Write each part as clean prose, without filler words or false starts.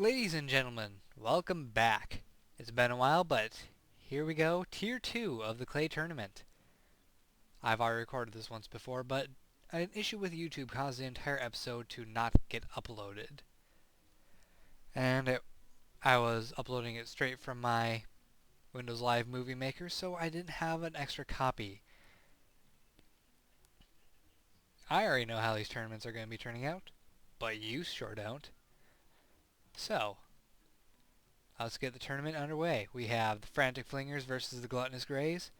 Ladies and gentlemen, welcome back. It's been a while, but here we go, Tier 2 of the Clay Tournament. I've already recorded this once before, but an issue with YouTube caused the entire episode to not get uploaded. And I was uploading it straight from my Windows Live Movie Maker, so I didn't have an extra copy. I already know how these tournaments are going to be turning out, but you sure don't. So, let's get the tournament underway. We have the Frantic Flingers versus the Gluttonous Greys.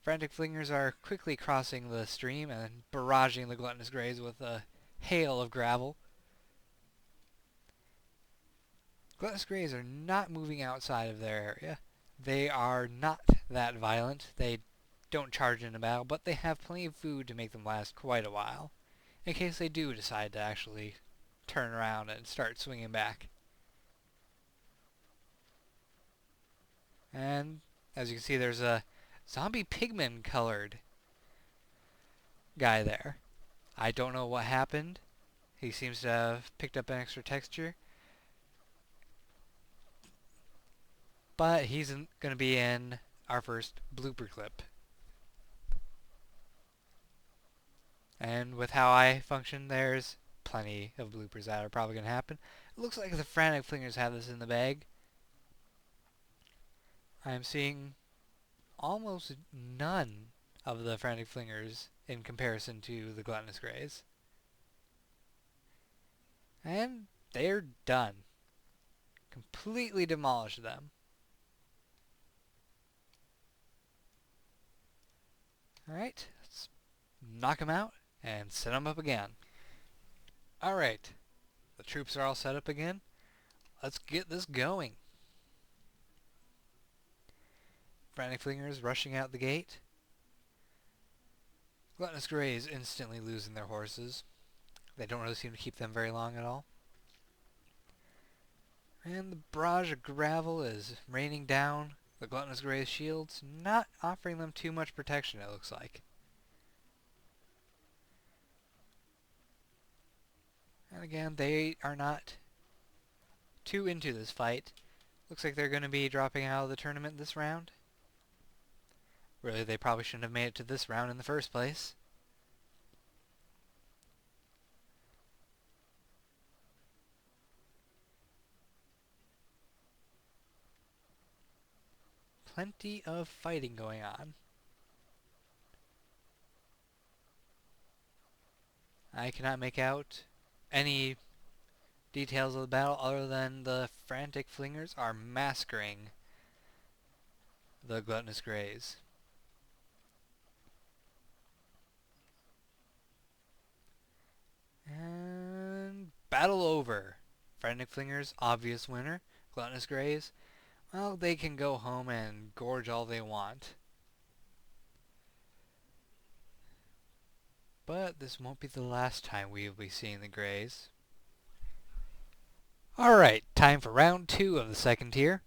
Frantic Flingers are quickly crossing the stream and barraging the Gluttonous Greys with a hail of gravel. Gluttonous Greys are not moving outside of their area. They are not that violent. They don't charge into battle, but they have plenty of food to make them last quite a while, in case they do decide to actually turn around and start swinging back. And as you can see, there's a zombie pigman colored guy there. I don't know what happened. He seems to have picked up an extra texture. But he's going to be in our first blooper clip. And with how I function, there's plenty of bloopers that are probably going to happen. It looks like the Frantic Flingers have this in the bag. I'm seeing almost none of the Frantic Flingers in comparison to the Gluttonous Greys. And they're done. Completely demolished them. Alright, let's knock them out and set them up again. Alright, the troops are all set up again. Let's get this going. Frantic Flingers rushing out the gate. Gluttonous Greys instantly losing their horses. They don't really seem to keep them very long at all. And the barrage of gravel is raining down the Gluttonous Greys' shields, not offering them too much protection, it looks like. And again, they are not too into this fight. Looks like they're going to be dropping out of the tournament this round. Really, they probably shouldn't have made it to this round in the first place. Plenty of fighting going on. I cannot make out any details of the battle other than the Frantic Flingers are massacring the Gluttonous Greys. And battle over. Frantic Flingers, obvious winner. Gluttonous Greys, well, they can go home and gorge all they want. But this won't be the last time we will be seeing the Greys. Alright, time for round 2 of the second tier.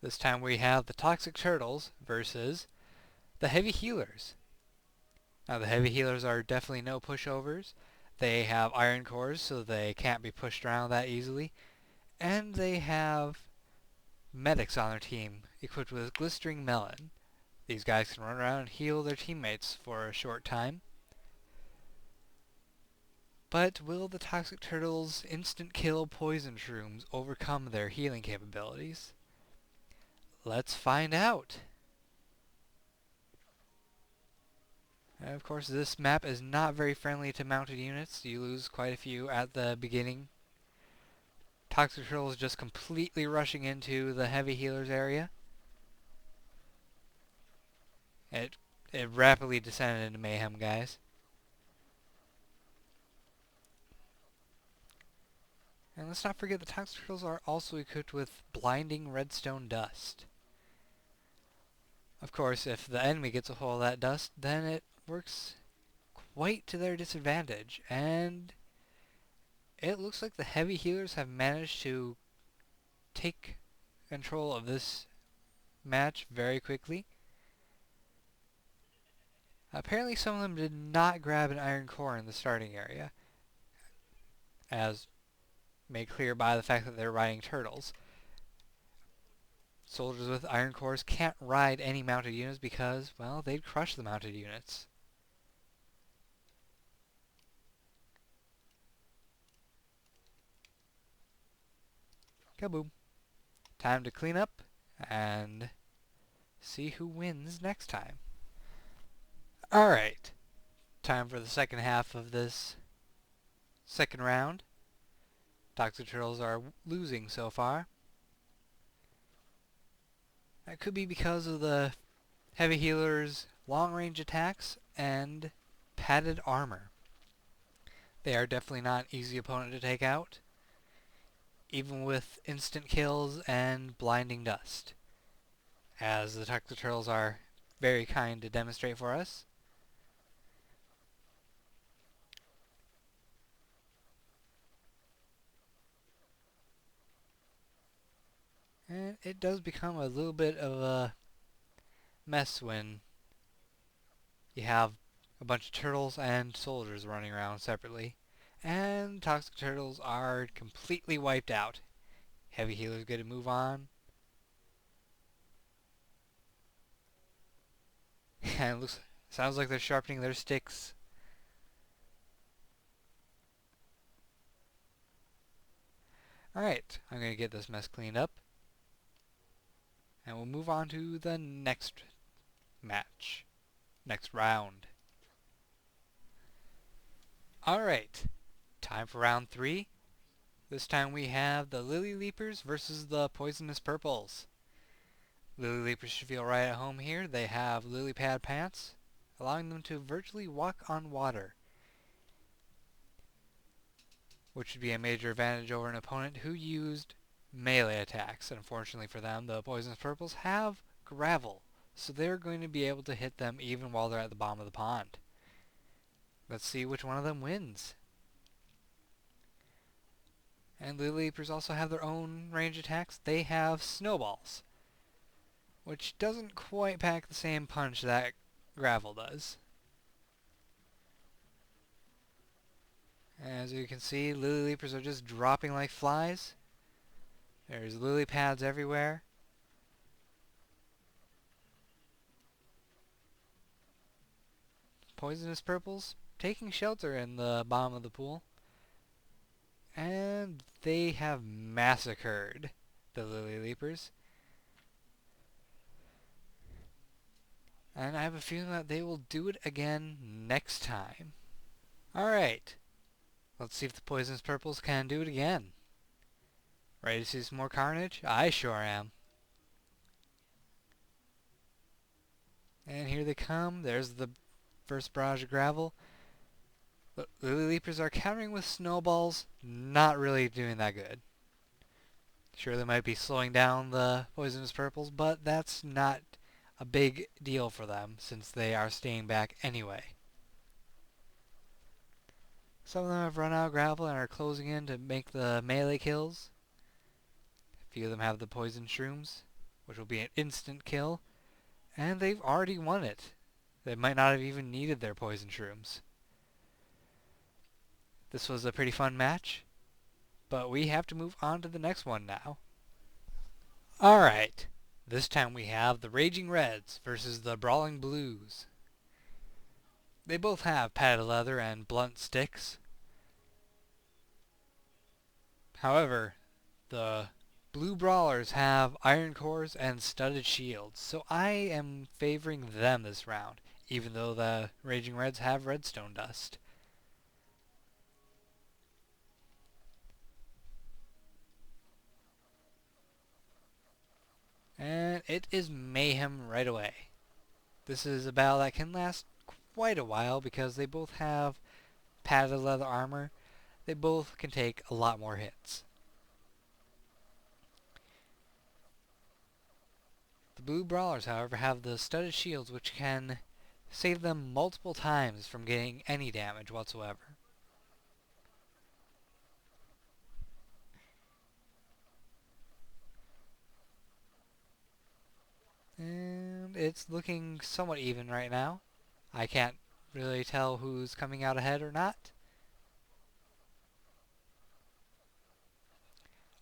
This time we have the Toxic Turtles versus the Heavy Healers. Now the Heavy Healers are definitely no pushovers. They have iron cores, so they can't be pushed around that easily. And they have medics on their team, equipped with Glistering Melon. These guys can run around and heal their teammates for a short time. But will the Toxic Turtles' instant kill poison shrooms overcome their healing capabilities? Let's find out! And of course, this map is not very friendly to mounted units. You lose quite a few at the beginning. Toxic Turtles just completely rushing into the Heavy Healers area. It rapidly descended into mayhem, guys. And let's not forget the Toxic Turtles are also equipped with blinding redstone dust. Of course, if the enemy gets a hold of that dust, then it works quite to their disadvantage. And it looks like the Heavy Healers have managed to take control of this match very quickly. Apparently some of them did not grab an iron core in the starting area, as made clear by the fact that they're riding turtles. Soldiers with iron cores can't ride any mounted units because, well, they'd crush the mounted units. Kaboom. Time to clean up and see who wins next time. Alright, time for the second half of this second round. Toxic Turtles are losing so far. That could be because of the Heavy Healer's long-range attacks and padded armor. They are definitely not an easy opponent to take out, even with instant kills and blinding dust, as the Toxic Turtles are very kind to demonstrate for us. And it does become a little bit of a mess when you have a bunch of turtles and soldiers running around separately. And Toxic Turtles are completely wiped out. Heavy Healer's good to move on. And it sounds like they're sharpening their sticks. Alright, I'm going to get this mess cleaned up. And we'll move on to the next match. Next round. Alright, time for round 3. This time we have the Lily Leapers versus the Poisonous Purples. Lily Leapers should feel right at home here. They have lily pad pants, allowing them to virtually walk on water, which would be a major advantage over an opponent who used melee attacks. Unfortunately for them, the Poisonous Purples have gravel, so they're going to be able to hit them even while they're at the bottom of the pond. Let's see which one of them wins. And Lily Leapers also have their own range attacks. They have snowballs, which doesn't quite pack the same punch that gravel does. As you can see, Lily Leapers are just dropping like flies. There's lily pads everywhere. Poisonous Purples taking shelter in the bottom of the pool. And they have massacred the Lily Leapers. And I have a feeling that they will do it again next time. Alright, let's see if the Poisonous Purples can do it again. Ready to see some more carnage? I sure am. And here they come. There's the first barrage of gravel. Lily Leapers are countering with snowballs, not really doing that good. Sure, they might be slowing down the Poisonous Purples, but that's not a big deal for them since they are staying back anyway. Some of them have run out of gravel and are closing in to make the melee kills. A few of them have the poison shrooms, which will be an instant kill, and they've already won it. They might not have even needed their poison shrooms. This was a pretty fun match, but we have to move on to the next one now. Alright, this time we have the Raging Reds versus the Brawling Blues. They both have padded leather and blunt sticks. However, the Blue Brawlers have iron cores and studded shields, so I am favoring them this round, even though the Raging Reds have redstone dust. And it is mayhem right away. This is a battle that can last quite a while because they both have padded leather armor. They both can take a lot more hits. The Blue Brawlers, however, have the studded shields which can save them multiple times from getting any damage whatsoever. And it's looking somewhat even right now. I can't really tell who's coming out ahead or not.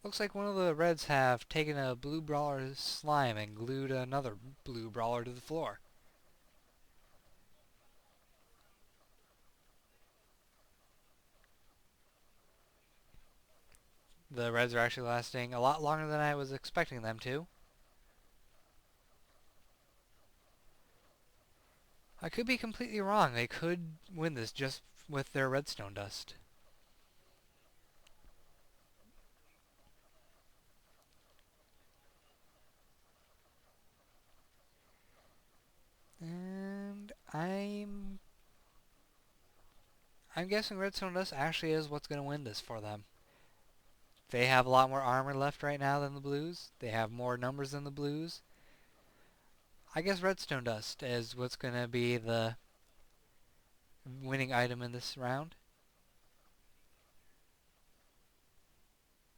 Looks like one of the Reds have taken a blue brawler's slime and glued another blue brawler to the floor. The Reds are actually lasting a lot longer than I was expecting them to. I could be completely wrong. They could win this just with their redstone dust. And I'm guessing redstone dust actually is what's going to win this for them. They have a lot more armor left right now than the Blues. They have more numbers than the Blues. I guess redstone dust is what's going to be the winning item in this round.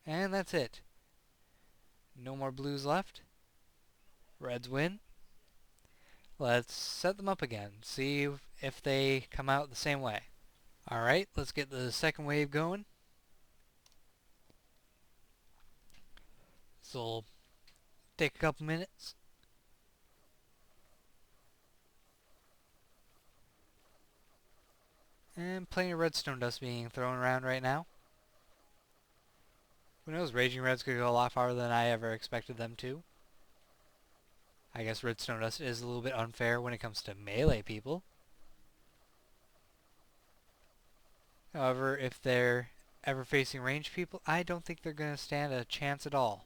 And that's it. No more Blues left. Reds win. Let's set them up again. See if they come out the same way. Alright, let's get the second wave going. This will take a couple minutes. And plenty of redstone dust being thrown around right now. Who knows, Raging Reds could go a lot farther than I ever expected them to. I guess redstone dust is a little bit unfair when it comes to melee people. However, if they're ever facing ranged people, I don't think they're going to stand a chance at all.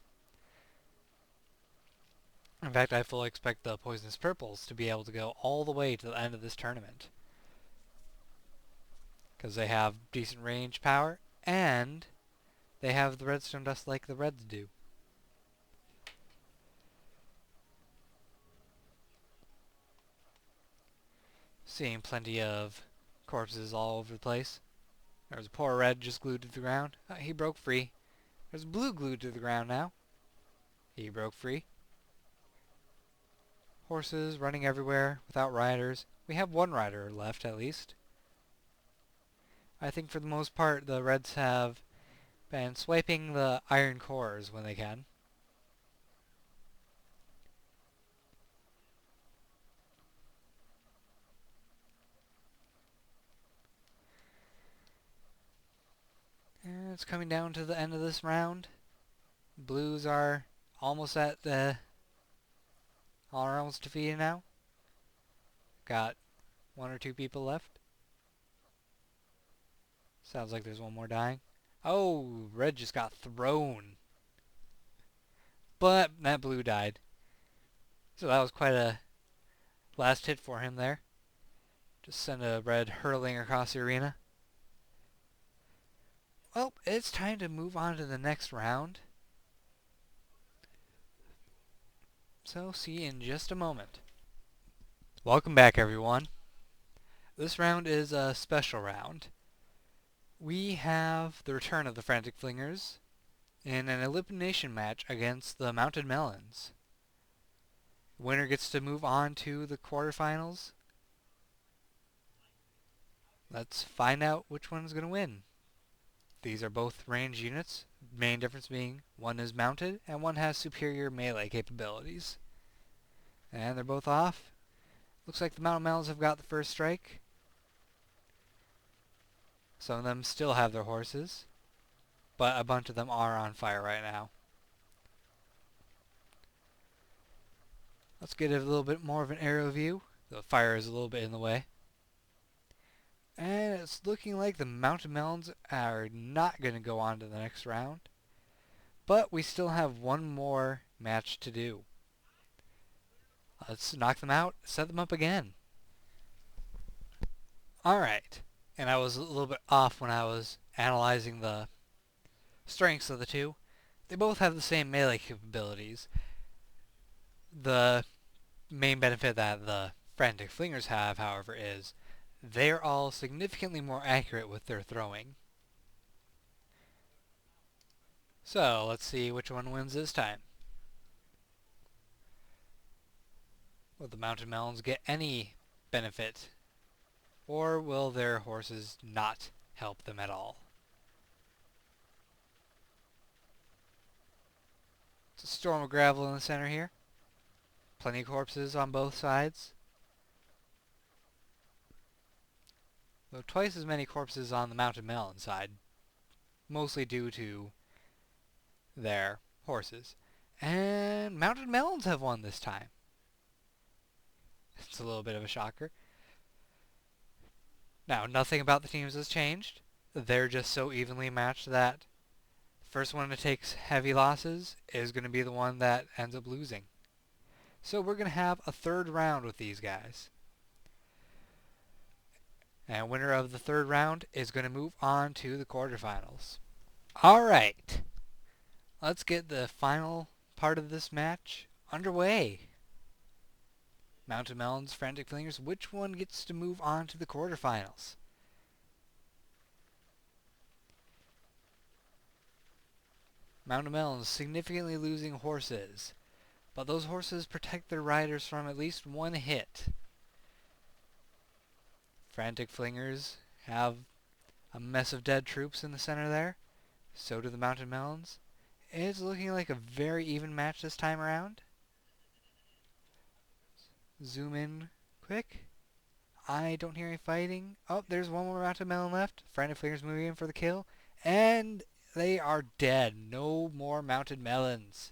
In fact, I fully expect the Poisonous Purples to be able to go all the way to the end of this tournament. Because they have decent range power, and they have the redstone dust like the Reds do. Seeing plenty of corpses all over the place. There's a poor Red just glued to the ground. He broke free. There's a Blue glued to the ground now. He broke free. Horses running everywhere without riders. We have one rider left at least. I think for the most part the Reds have been swiping the iron cores when they can. And it's coming down to the end of this round. Blues are almost at the... are almost defeated now. Got one or two people left. Sounds like there's one more dying. Oh, Red just got thrown. But that Blue died. So that was quite a last hit for him there. Just send a Red hurling across the arena. Well, it's time to move on to the next round. So, see you in just a moment. Welcome back, everyone. This round is a special round. We have the return of the Frantic Flingers in an elimination match against the Mounted Melons. The winner gets to move on to the quarterfinals. Let's find out which one's going to win. These are both range units, main difference being one is mounted and one has superior melee capabilities. And they're both off. Looks like the Mounted Melons have got the first strike. Some of them still have their horses, but a bunch of them are on fire right now. Let's get a little bit more of an aerial view. The fire is a little bit in the way. And it's looking like the Mounted Melons are not going to go on to the next round. But we still have one more match to do. Let's knock them out, set them up again. Alright. And I was a little bit off when I was analyzing the strengths of the two. They both have the same melee capabilities. The main benefit that the Frantic Flingers have, however, is they're all significantly more accurate with their throwing. So, let's see which one wins this time. Will the Mounted Melons get any benefit? Or will their horses not help them at all? It's a storm of gravel in the center here. Plenty of corpses on both sides. Though twice as many corpses on the Mountain Melon side. Mostly due to their horses. And Mountain Melons have won this time. It's a little bit of a shocker. Now, nothing about the teams has changed. They're just so evenly matched that the first one to take heavy losses is going to be the one that ends up losing. So we're going to have a third round with these guys. And winner of the third round is going to move on to the quarterfinals. Alright, let's get the final part of this match underway. Mountain Melons, Frantic Flingers, which one gets to move on to the quarterfinals? Mountain Melons significantly losing horses, but those horses protect their riders from at least one hit. Frantic Flingers have a mess of dead troops in the center there. So do the Mountain Melons. It's looking like a very even match this time around. Zoom in quick. I don't hear any fighting. Oh, there's one more Mountain Melon left. Frantic Flingers moving in for the kill. And they are dead. No more Mountain Melons.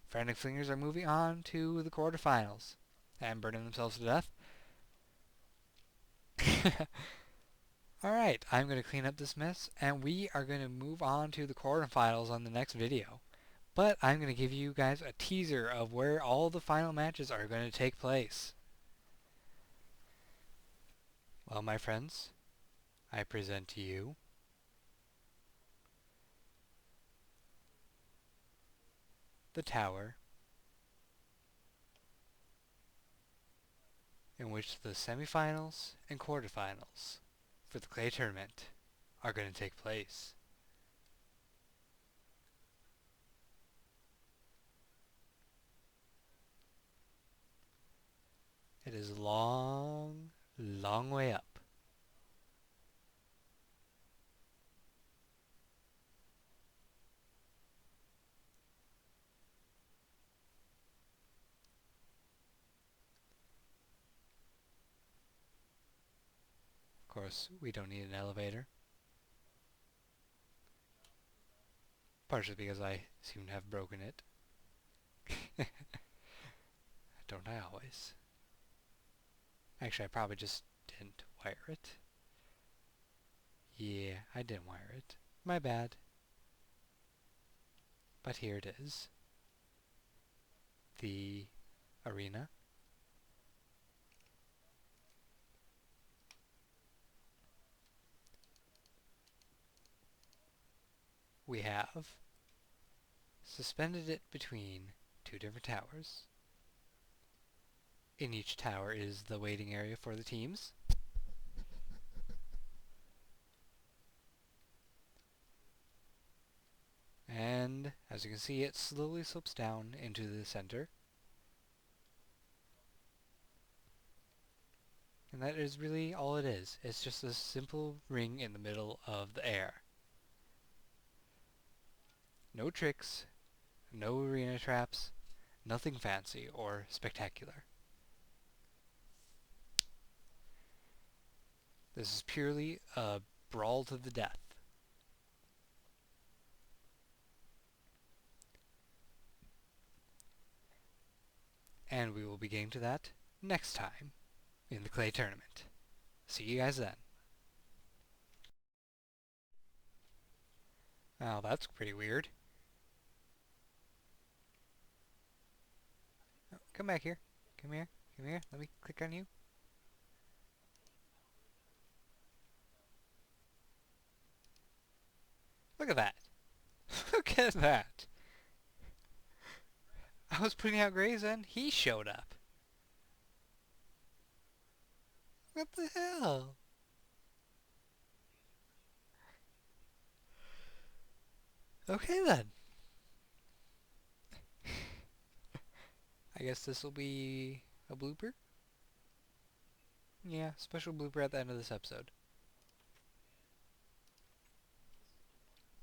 Frantic Flingers are moving on to the quarterfinals and burning themselves to death. Alright, I'm going to clean up this mess, and we are going to move on to the quarterfinals on the next video. But I'm going to give you guys a teaser of where all the final matches are going to take place. Well, my friends, I present to you the tower in which the semifinals and quarterfinals for the clay tournament are going to take place. It is a long, long way up. Of course, we don't need an elevator. Partially because I seem to have broken it. Don't I always? Actually, I probably just didn't wire it. Yeah, I didn't wire it. My bad. But here it is. The arena. We have suspended it between two different towers. In each tower is the waiting area for the teams. And as you can see, it slowly slopes down into the center. And that is really all it is. It's just a simple ring in the middle of the air. No tricks, no arena traps, nothing fancy or spectacular. This is purely a brawl to the death. And we will be getting to that next time in the clay tournament. See you guys then. Oh, that's pretty weird. Oh, come back here. Come here. Come here. Let me click on you. Look at that. Look at that. I was putting out grays and he showed up. What the hell? Okay then. I guess this will be a blooper? Yeah, special blooper at the end of this episode.